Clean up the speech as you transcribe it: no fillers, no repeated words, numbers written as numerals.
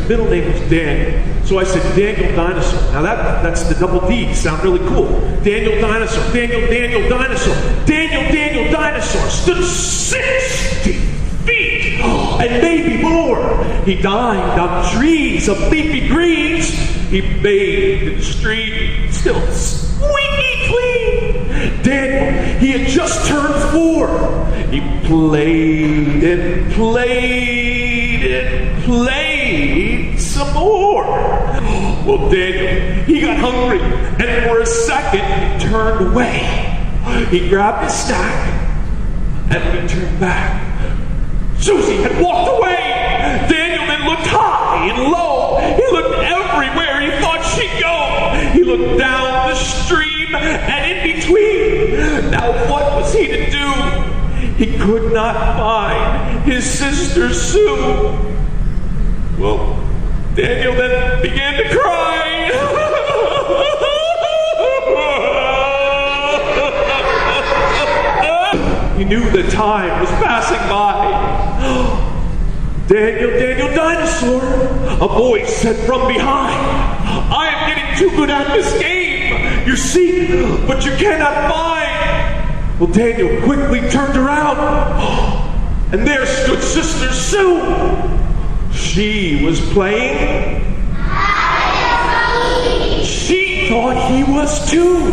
middle name was Daniel. So I said, Daniel Dinosaur. Now that's the double D. Sound really cool. Daniel Dinosaur. Daniel Dinosaur. Daniel Dinosaur stood 60 feet and maybe more. He dined on trees of leafy greens. He bathed in the stream, still squeaky clean. Daniel, he had just turned 4. He played and played and played some more. Well, Daniel, he got hungry, and for a second, he turned away. He grabbed his stack, and when he turned back, Susie had walked away. Daniel then looked high and low. He looked everywhere he thought she'd go. He looked down the stream and in between. Now what was he to do? He could not find his sister Sue. Well, Daniel then began to cry. He knew the time was passing by. Daniel Dinosaur, a voice said from behind, I am getting too good at this game. You seek, but you cannot find. Well, Daniel quickly turned around, and there stood Sister Sue. She was playing. She thought he was too.